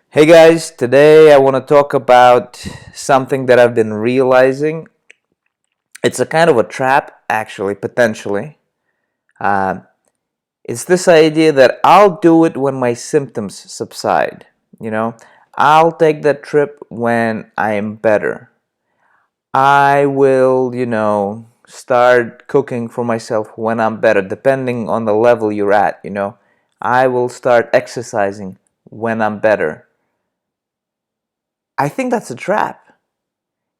Hey guys, today I want to talk about something that I've been realizing. It's a kind of a trap, actually, potentially. Uh, it's this idea that I'll do it when my symptoms subside. You know, I'll take that trip when I am better. I will, start cooking for myself when I'm better, depending on the level you're at. I will start exercising when I'm better. I think that's a trap.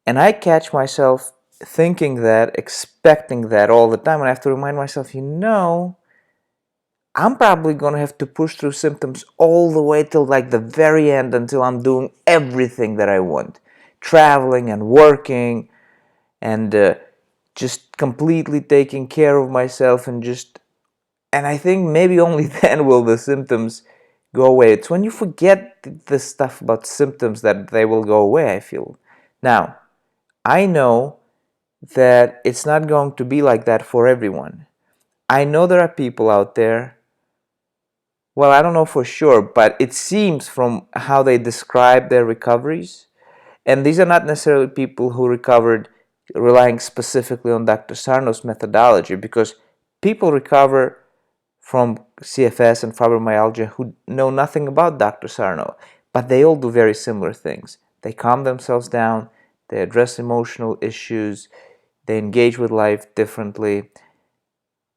And I catch myself thinking that, expecting that all the time. And I have to remind myself, I'm probably going to have to push through symptoms all the way till like the very end until I'm doing everything that I want. Traveling and working and just completely taking care of myself and I think maybe only then will the symptoms go away. It's when you forget the stuff about symptoms that they will go away, I feel. Now, I know that it's not going to be like that for everyone. I know there are people out there, well, I don't know for sure, but it seems from how they describe their recoveries, and these are not necessarily people who recovered relying specifically on Dr. Sarno's methodology, because people recover from CFS and fibromyalgia who know nothing about Dr. Sarno, but they all do very similar things. They calm themselves down, they address emotional issues, they engage with life differently,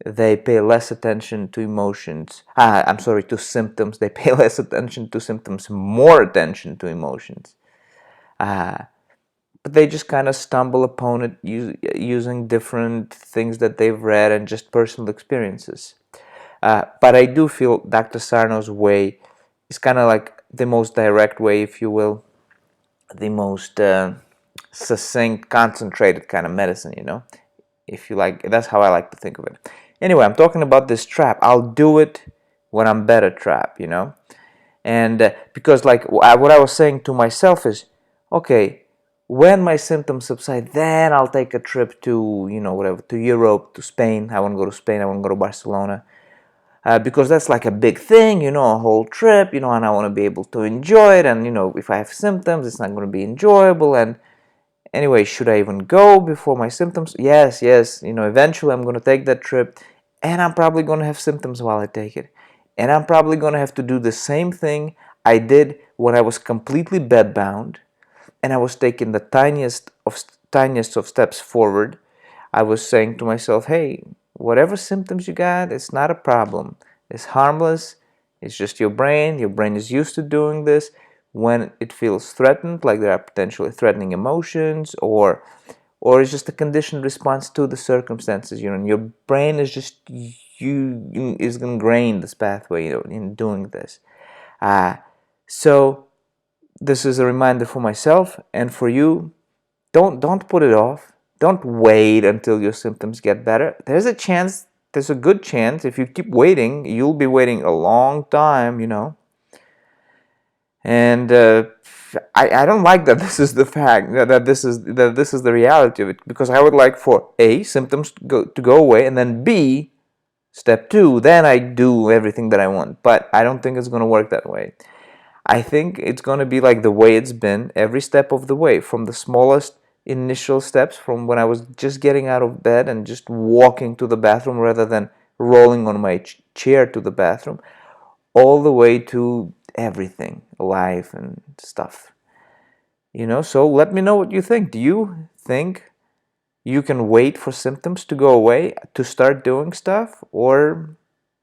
they pay less attention to emotions. To symptoms. They pay less attention to symptoms, more attention to emotions. Uh, but they just kind of stumble upon it using different things that they've read and just personal experiences. But I do feel Dr. Sarno's way is kind of like the most direct way, if you will, the most succinct, concentrated kind of medicine. If you like, that's how I like to think of it. Anyway, I'm talking about this trap. I'll do it when I'm better trap. And because like what I was saying to myself is, okay, when my symptoms subside, then I'll take a trip to, whatever, to Europe, to Spain. I want to go to Spain. I want to go to Barcelona. Because that's like a big thing, a whole trip, and I want to be able to enjoy it. And, if I have symptoms, it's not going to be enjoyable. And anyway, should I even go before my symptoms? Yes, yes. Eventually I'm going to take that trip, and I'm probably going to have symptoms while I take it. And I'm probably going to have to do the same thing I did when I was completely bedbound and I was taking the tiniest of steps forward. I was saying to myself, hey, whatever symptoms you got, it's not a problem. It's harmless. It's just your brain. Your brain is used to doing this. When it feels threatened, like there are potentially threatening emotions, or it's just a conditioned response to the circumstances. And your brain is just is ingrained this pathway, in doing this. So this is a reminder for myself and for you. Don't put it off. Don't wait until your symptoms get better. There's a good chance if you keep waiting, you'll be waiting a long time. And I don't like that this is the fact, that this is the reality of it, because I would like for A, symptoms to go away, and then B, step 2, then I do everything that I want. But I don't think it's going to work that way. I think it's going to be like the way it's been every step of the way, from the smallest initial steps, from when I was just getting out of bed and just walking to the bathroom rather than rolling on my chair to the bathroom, all the way to everything, life and stuff. So let me know what you think. Do you think you can wait for symptoms to go away to start doing stuff? Or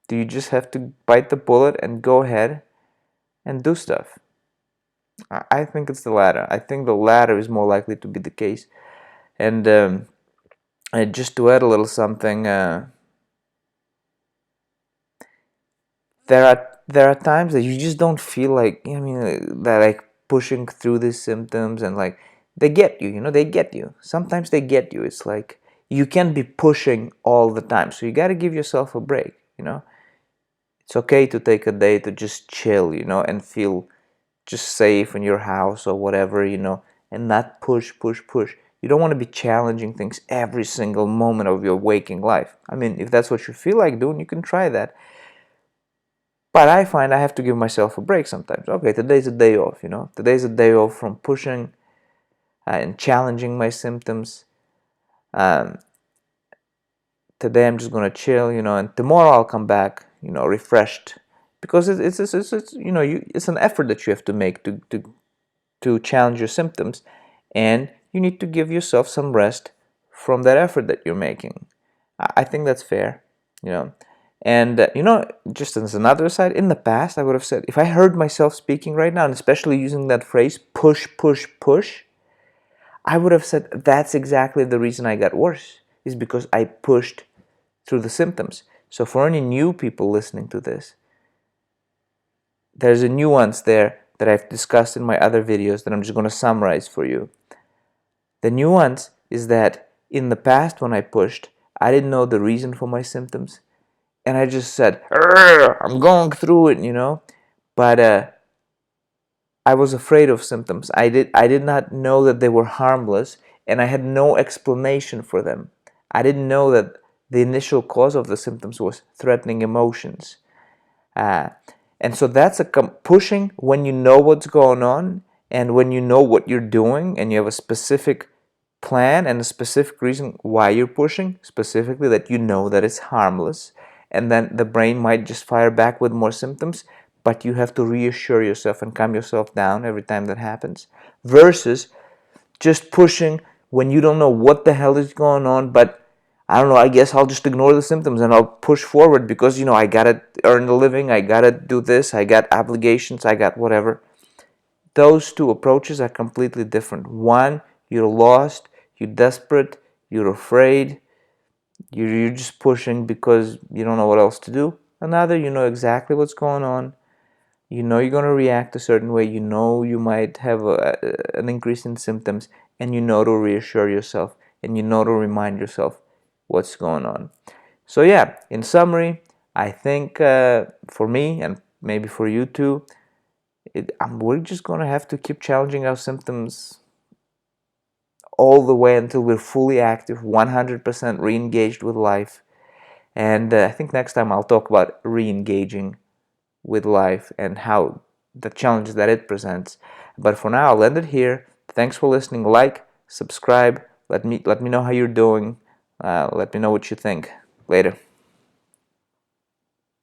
do you just have to bite the bullet and go ahead and do stuff? I think it's the latter. I think the latter is more likely to be the case. And just to add a little something, there are times that you just don't feel like, that like pushing through these symptoms, and like they get you. They get you. Sometimes they get you. It's like you can't be pushing all the time, so you got to give yourself a break. It's okay to take a day to just chill, and feel just safe in your house or whatever, and not push, push, push. You don't want to be challenging things every single moment of your waking life. I mean, if that's what you feel like doing, you can try that. But I find I have to give myself a break sometimes. Okay, today's a day off, you know. Today's a day off from pushing and challenging my symptoms. Um, Today I'm just gonna chill, you know, and tomorrow I'll come back, you know, refreshed, because it's you know, it's an effort that you have to make to challenge your symptoms, and you need to give yourself some rest from that effort that you're making. I think that's fair, you know. And you know, just as another side, in the past I would have said, if I heard myself speaking right now, and especially using that phrase push push push, I would have said that's exactly the reason I got worse, is because I pushed through the symptoms. So for any new people listening to this, there's a nuance there that I've discussed in my other videos that I'm just going to summarize for you. The nuance is that in the past, when I pushed, I didn't know the reason for my symptoms, and I just said, I'm going through it, you know. But I was afraid of symptoms. I did not know that they were harmless, and I had no explanation for them. I didn't know that the initial cause of the symptoms was threatening emotions. Uh, and so that's a pushing when you know what's going on, and when you know what you're doing, and you have a specific plan and a specific reason why you're pushing, specifically that you know that it's harmless, and then the brain might just fire back with more symptoms, but you have to reassure yourself and calm yourself down every time that happens, versus just pushing when you don't know what the hell is going on, but I don't know, I guess I'll just ignore the symptoms and I'll push forward because, you know, I gotta earn a living, I gotta do this, I got obligations, I got whatever. Those two approaches are completely different. One, you're lost, you're desperate, you're afraid, you're just pushing because you don't know what else to do. Another, you know exactly what's going on, you know you're going to react a certain way, you know you might have an increase in symptoms, and you know to reassure yourself, and you know to remind yourself what's going on. So yeah, in summary, I think for me, and maybe for you too, we're just going to have to keep challenging our symptoms all the way until we're fully active, 100% re-engaged with life. And I think next time I'll talk about re-engaging with life and how the challenges that it presents. But for now, I'll end it here. Thanks for listening. Like, subscribe. Let me know how you're doing. Let me know what you think. Later.